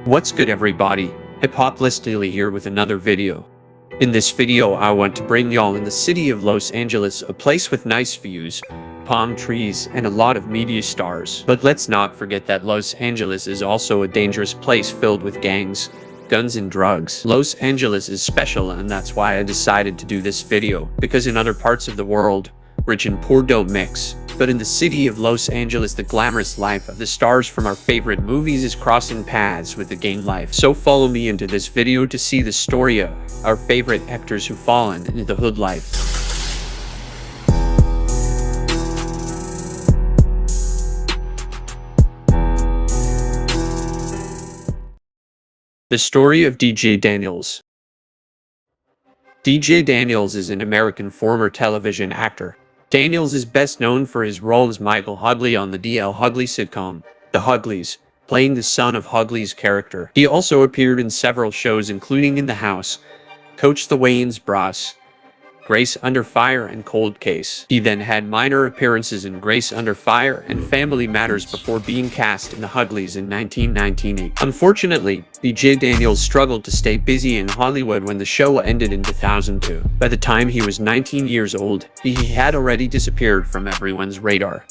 What's good, everybody? Hip-Hop Listily here with another video. In this video, I want to bring y'all in the city of Los Angeles, a place with nice views, palm trees, and a lot of media stars. But let's not forget that Los Angeles is also a dangerous place filled with gangs, guns, and drugs. Los Angeles is special, and that's why I decided to do this video, because in other parts of the world, rich and poor don't mix. But in the city of Los Angeles, the glamorous life of the stars from our favorite movies is crossing paths with the gang life. So follow me into this video to see the story of our favorite actors who've fallen into the hood life. The story of Dee Jay Daniels. Dee Jay Daniels is an American former television actor. Daniels is best known for his role as Michael Hugley on the D.L. Hugley sitcom, The Hugleys, playing the son of Hugley's character. He also appeared in several shows including In the House, Coach the Wayans Bros, Grace Under Fire, and Cold Case. He then had minor appearances in Grace Under Fire and Family Matters before being cast in The Hugleys in 1998. Unfortunately, Dee Jay Daniels struggled to stay busy in Hollywood when the show ended in 2002. By the time he was 19 years old, he had already disappeared from everyone's radar.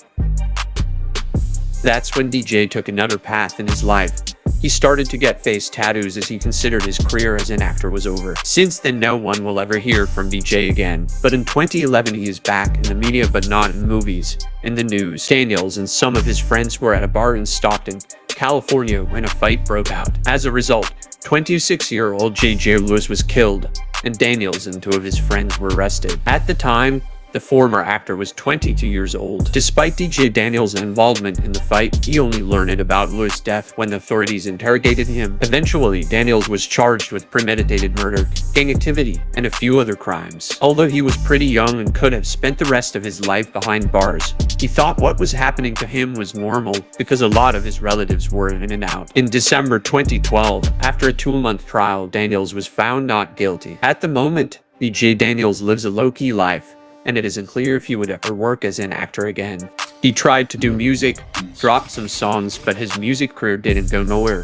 That's when DJ took another path in his life. He started to get face tattoos as he considered his career as an actor was over. Since then, no one will ever hear from DJ again. But in 2011, he is back in the media, but not in movies. In the news, Daniels and some of his friends were at a bar in Stockton, California when a fight broke out. As a result, 26-year-old J.J. Lewis was killed, and Daniels and two of his friends were arrested. At the time, the former actor was 22 years old. Despite DJ Daniels' involvement in the fight, he only learned about Lewis' death when the authorities interrogated him. Eventually, Daniels was charged with premeditated murder, gang activity, and a few other crimes. Although he was pretty young and could have spent the rest of his life behind bars, he thought what was happening to him was normal because a lot of his relatives were in and out. In December 2012, after a 2-month trial, Daniels was found not guilty. At the moment, DJ Daniels lives a low-key life, and it isn't clear if he would ever work as an actor again. He tried to do music, dropped some songs, but his music career didn't go nowhere.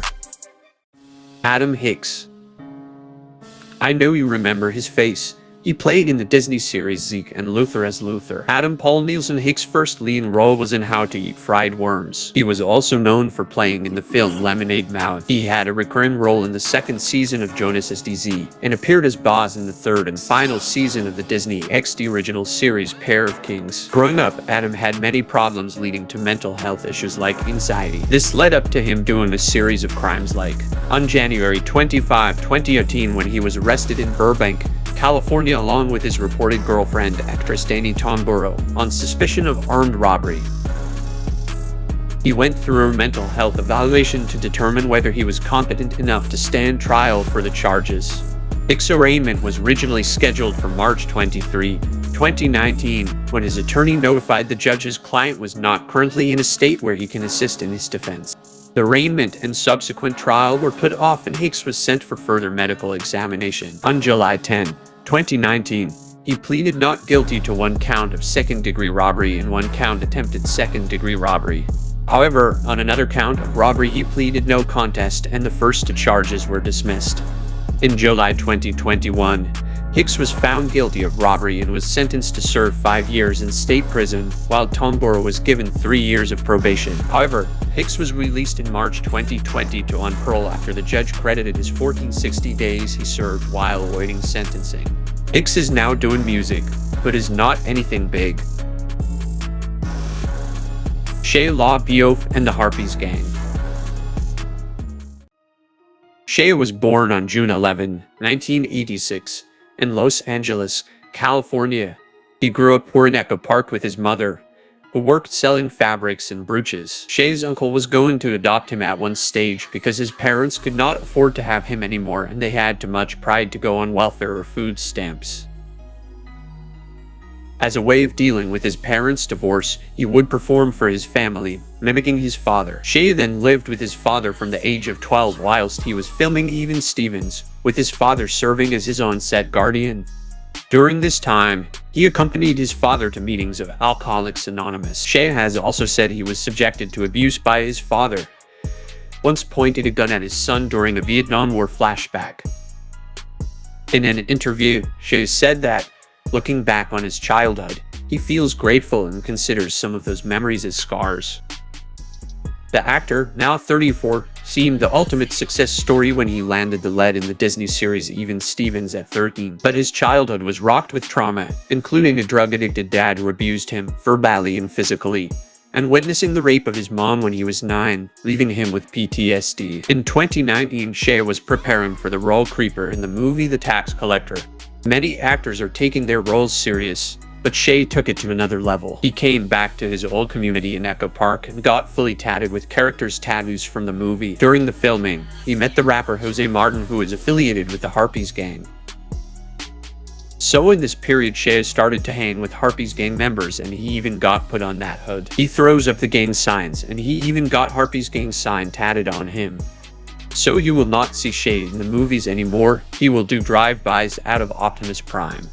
Adam Hicks. I know you remember his face. He played in the Disney series Zeke and Luther as Luther. Adam Paul Nielsen Hicks' first lead role was in How to Eat Fried Worms. He was also known for playing in the film Lemonade Mouth. He had a recurring role in the second season of Jonas as DZ, and appeared as Boz in the third and final season of the Disney XD original series Pair of Kings. Growing up, Adam had many problems leading to mental health issues like anxiety. This led up to him doing a series of crimes like, on January 25, 2018, when he was arrested in Burbank, California, along with his reported girlfriend, actress Danny Tomboro, on suspicion of armed robbery. He went through a mental health evaluation to determine whether he was competent enough to stand trial for the charges. Hicks' arraignment was originally scheduled for March 23, 2019, when his attorney notified the judge his client was not currently in a state where he can assist in his defense. The arraignment and subsequent trial were put off, and Hicks was sent for further medical examination. On July 10, 2019, he pleaded not guilty to 1 count of second-degree robbery and 1 count attempted second-degree robbery. However, on another count of robbery, he pleaded no contest, and the first 2 charges were dismissed. In July 2021, Hicks was found guilty of robbery and was sentenced to serve 5 years in state prison, while Tomboro was given 3 years of probation. However, Hicks was released in March 2022 on parole after the judge credited his 1460 days he served while awaiting sentencing. Hicks is now doing music, but is not anything big. Shia LaBeouf and the Harpies Gang. Shia was born on June 11, 1986, in Los Angeles, California. He grew up poor in Echo Park with his mother, who worked selling fabrics and brooches. Shia's uncle was going to adopt him at one stage because his parents could not afford to have him anymore, and they had too much pride to go on welfare or food stamps. As a way of dealing with his parents' divorce, he would perform for his family, mimicking his father. Shia then lived with his father from the age of 12 whilst he was filming Even Stevens, with his father serving as his on-set guardian. During this time, he accompanied his father to meetings of Alcoholics Anonymous. Shia has also said he was subjected to abuse by his father. once pointed a gun at his son during a Vietnam War flashback. In an interview, Shia said that, looking back on his childhood, he feels grateful and considers some of those memories as scars. The actor, now 34, seemed the ultimate success story when he landed the lead in the Disney series Even Stevens at 13. But his childhood was rocked with trauma, including a drug-addicted dad who abused him verbally and physically, and witnessing the rape of his mom when he was 9, leaving him with PTSD. In 2019, Shia was preparing for the role Creeper in the movie The Tax Collector. Many actors are taking their roles serious, but Shia took it to another level. He came back to his old community in Echo Park and got fully tatted with characters' tattoos from the movie. During the filming, he met the rapper Jose Martin, who is affiliated with the Harpies gang. So in this period, Shia started to hang with Harpies gang members, and he even got put on that hood. He throws up the gang signs, and he even got Harpies gang sign tatted on him. So you will not see Shia in the movies anymore. He will do drive-bys out of Optimus Prime.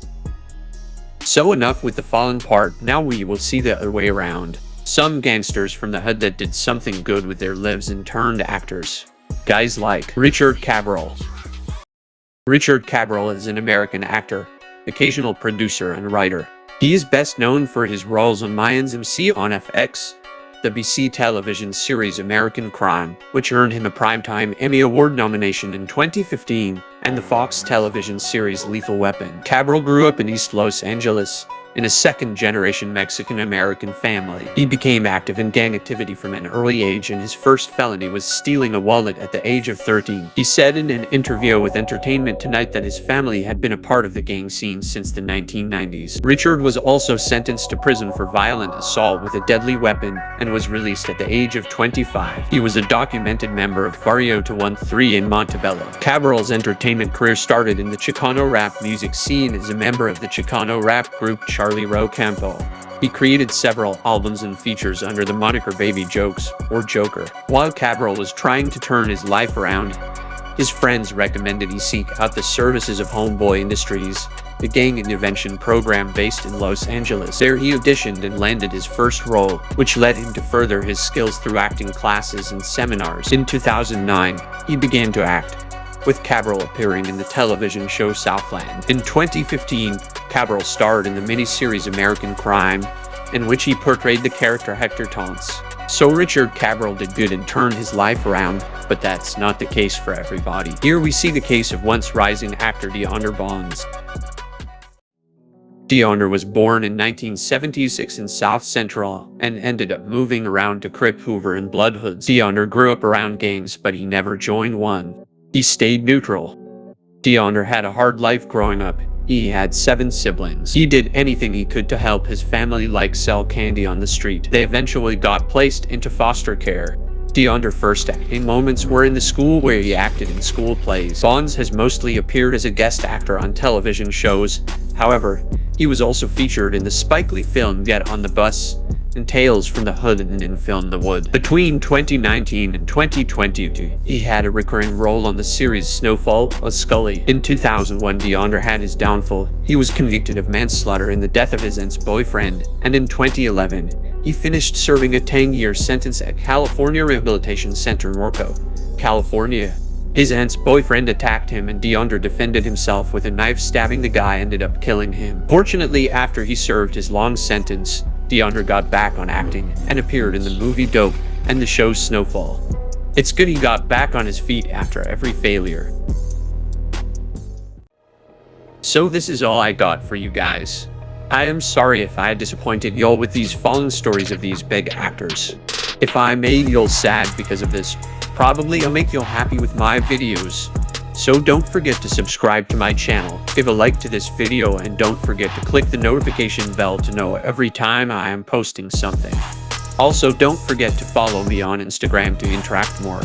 So enough with the fallen part, now we will see the other way around. Some gangsters from the hood that did something good with their lives and turned actors. Guys like Richard Cabral. Richard Cabral is an American actor, occasional producer and writer. He is best known for his roles on Mayans MC on FX, the BC television series American Crime, which earned him a Primetime Emmy Award nomination in 2015, and the Fox television series Lethal Weapon. Cabral grew up in East Los Angeles, in a second-generation Mexican-American family. He became active in gang activity from an early age, and his first felony was stealing a wallet at the age of 13. He said in an interview with Entertainment Tonight that his family had been a part of the gang scene since the 1990s. Richard was also sentenced to prison for violent assault with a deadly weapon and was released at the age of 25. He was a documented member of Barrio 213 in Montebello. Cabral's entertainment career started in the Chicano rap music scene as a member of the Chicano rap group Charlie Rocampo. He created several albums and features under the moniker Baby Jokes or Joker. While Cabral was trying to turn his life around, his friends recommended he seek out the services of Homeboy Industries, a gang intervention program based in Los Angeles. There he auditioned and landed his first role, which led him to further his skills through acting classes and seminars. In 2009, he began to act, with Cabral appearing in the television show Southland. In 2015, Cabral starred in the miniseries American Crime, in which he portrayed the character Hector Tonce. So Richard Cabral did good and turned his life around, but that's not the case for everybody. Here we see the case of once rising actor DeAundre Bonds. DeAundre was born in 1976 in South Central and ended up moving around to Crip Hoover and Blood Hoods. DeAundre grew up around gangs, but he never joined one. He stayed neutral. DeAundre had a hard life growing up. He had 7 siblings. He did anything he could to help his family, like sell candy on the street. They eventually got placed into foster care. DeAundre's first acting moments were in the school where he acted in school plays. Bonds has mostly appeared as a guest actor on television shows. However, he was also featured in the Spike Lee film Get on the Bus and Tales from the Hood and in film The Wood. Between 2019 and 2022, he had a recurring role on the series Snowfall as Scully. In 2001, DeAundre had his downfall. He was convicted of manslaughter in the death of his ex-boyfriend, and in 2011, he finished serving a 10-year sentence at California Rehabilitation Center in Norco, California. His ex-boyfriend attacked him, and DeAundre defended himself with a knife, stabbing the guy, ended up killing him. Fortunately, after he served his long sentence, DeAundre got back on acting and appeared in the movie Dope and the show Snowfall. It's good he got back on his feet after every failure. So this is all I got for you guys. I am sorry if I disappointed y'all with these fallen stories of these big actors. If I made y'all sad because of this, probably I'll make y'all happy with my videos. So don't forget to subscribe to my channel, give a like to this video, and don't forget to click the notification bell to know every time I am posting something. Also, don't forget to follow me on Instagram to interact more.